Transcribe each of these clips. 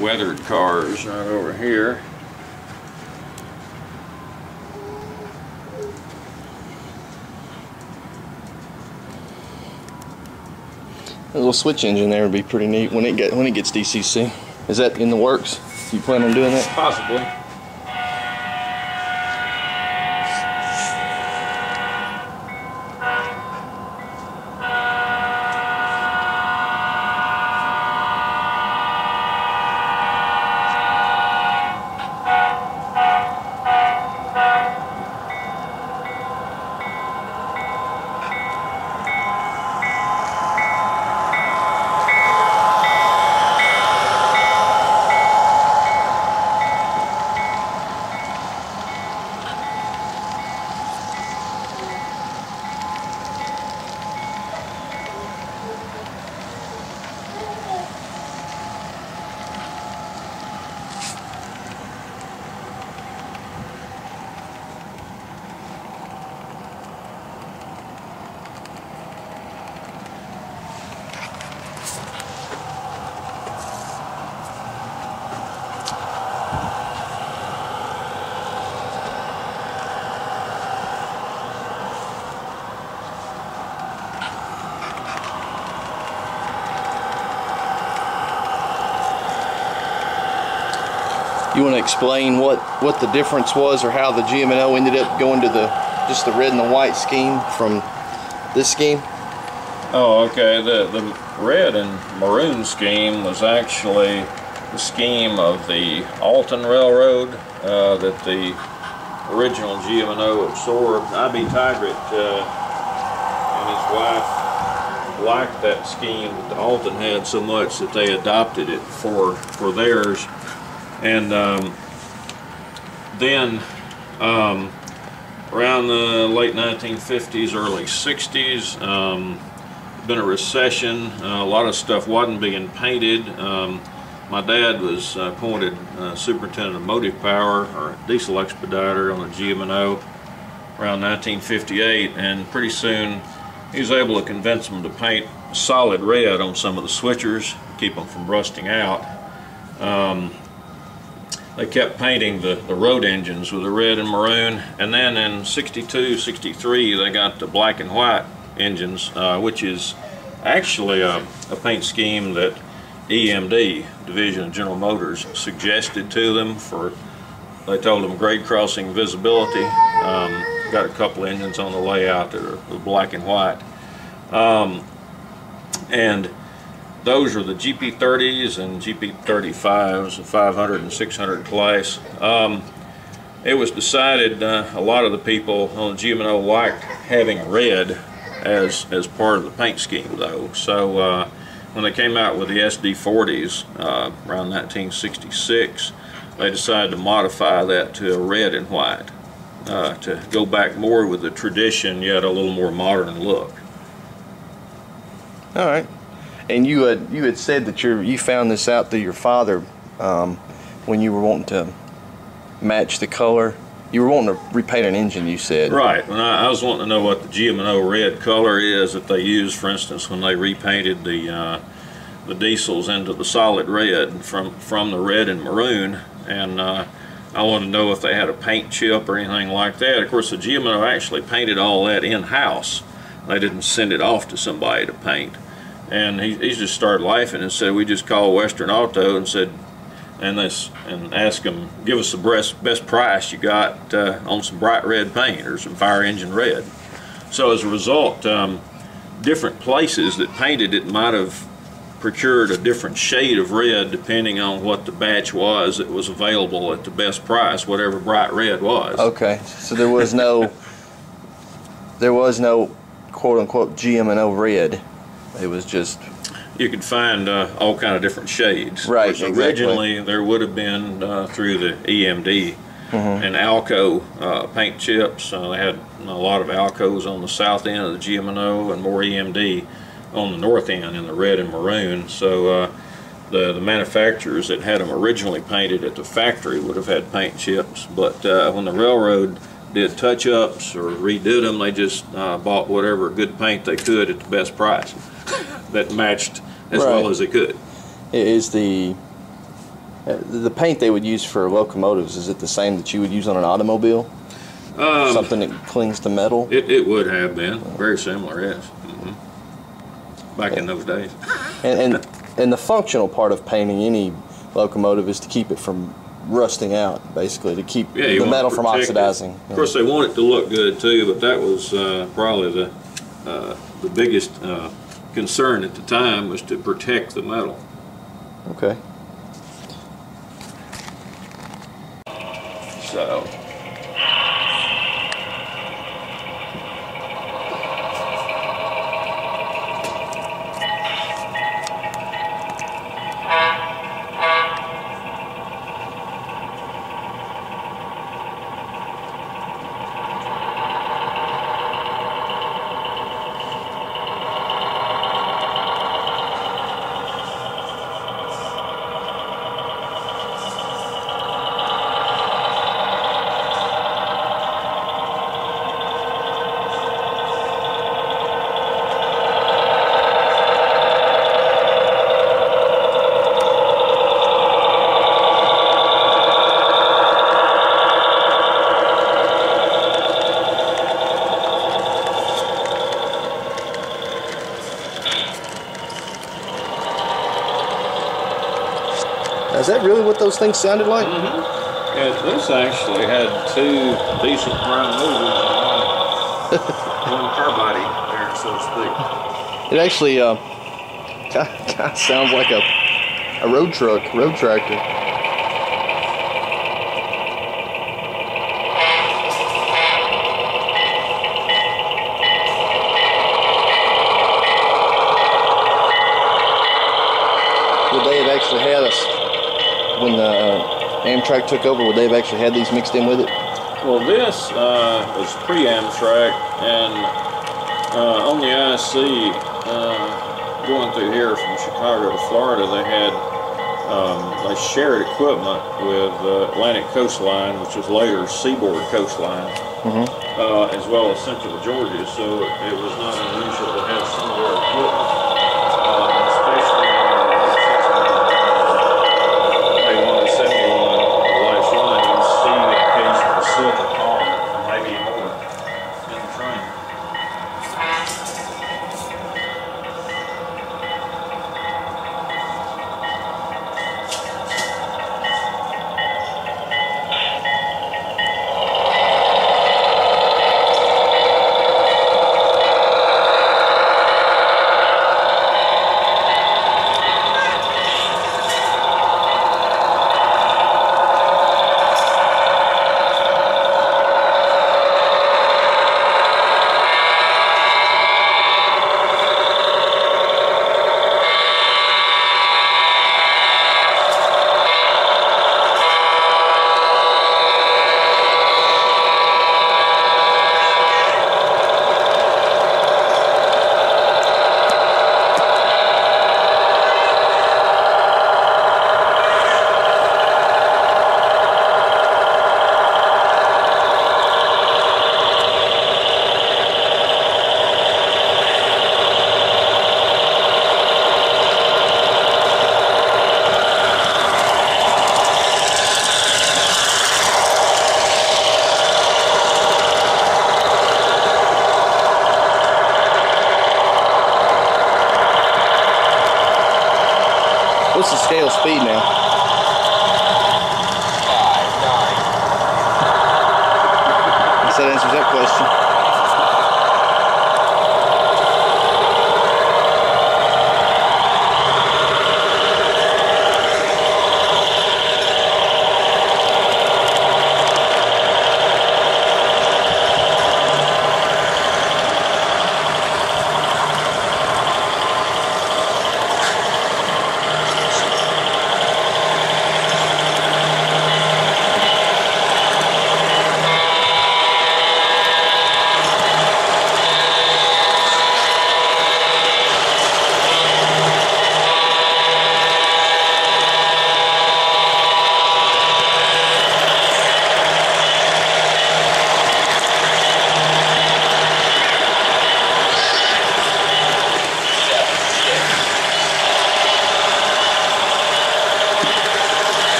weathered cars right over here. A little switch engine there would be pretty neat when it gets DCC. Is that in the works? You plan on doing that? Possibly. You want to explain what the difference was, or how the GM&O ended up going to just the red and the white scheme from this scheme? Oh, okay. The red and maroon scheme was actually the scheme of the Alton Railroad that the original GM&O absorbed. I.B. Tigert and his wife liked that scheme that the Alton had so much that they adopted it for theirs. And then around the late 1950s, early 60s, been a recession. A lot of stuff wasn't being painted. My dad was appointed superintendent of motive power, or diesel expediter, on the GM&O around 1958, and pretty soon he was able to convince them to paint solid red on some of the switchers, keep them from rusting out. They kept painting the road engines with the red and maroon, and then in 62, 63 they got the black and white engines, which is actually a paint scheme that EMD, Division of General Motors, suggested to them they told them grade crossing visibility. Got a couple engines on the layout that are black and white. And those are the GP30s and GP35s, the 500 and 600 class. It was decided, a lot of the people on the GM&O liked having red as part of the paint scheme, though. So when they came out with the SD40s around 1966, they decided to modify that to a red and white to go back more with the tradition, yet a little more modern look. All right. And you had said that you found this out through your father when you were wanting to match the color. You were wanting to repaint an engine, you said. Right. And I was wanting to know what the GM&O red color is that they used, for instance, when they repainted the diesels into the solid red from the red and maroon. And I wanted to know if they had a paint chip or anything like that. Of course, the GM&O actually painted all that in-house. They didn't send it off to somebody to paint. And he just started laughing and said, we just called Western Auto and said, and asked them, give us the best price you got on some bright red paint or some fire engine red. So as a result, different places that painted it might have procured a different shade of red depending on what the batch was that was available at the best price, whatever bright red was. Okay, so there was no quote-unquote GM&O red. It was just, you could find all kind of different shades. Right, exactly. Originally there would have been through the EMD and Alco paint chips. They had a lot of Alcos on the south end of the GM&O and more EMD on the north end in the red and maroon. So the manufacturers that had them originally painted at the factory would have had paint chips, but when the railroad did touch-ups or redid them, they just bought whatever good paint they could at the best price that matched as well as they could. Is the The paint they would use for locomotives, is it the same that you would use on an automobile? Something that clings to metal? It would have been. Very similar, yes. Back in those days. And the functional part of painting any locomotive is to keep it from rusting out, basically, to keep the metal from oxidizing. Of course, they want it to look good too, but that was probably the biggest concern at the time, was to protect the metal. Okay. So. Is that really what those things sounded like? Mm-hmm. Yeah, this actually had 2 decent prime movers and one carbide there, so to speak. It actually kind of sounds like a road tractor. Would they have actually had us, when Amtrak took over, would they have actually had these mixed in with it? Well, this was pre-Amtrak, and on the IC going through here from Chicago to Florida, they shared equipment with Atlantic Coastline, which was later Seaboard Coastline, as well as Central Georgia. So it was not unusual to have some of their equipment, especially silver car, or maybe more, in the train. What's the scale speed now? 5, 9. Guess that answers that question.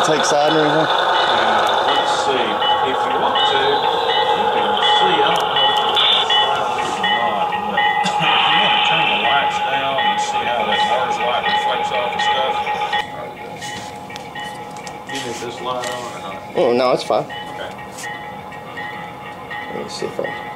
take side or anything? Let's see. If you want to, you can see. I don't know if it's slide or not, but if you want to turn the lights down and see how that Mars light reflects off the stuff. You need this light on or not? Oh, no, it's fine. Okay. Let me see if I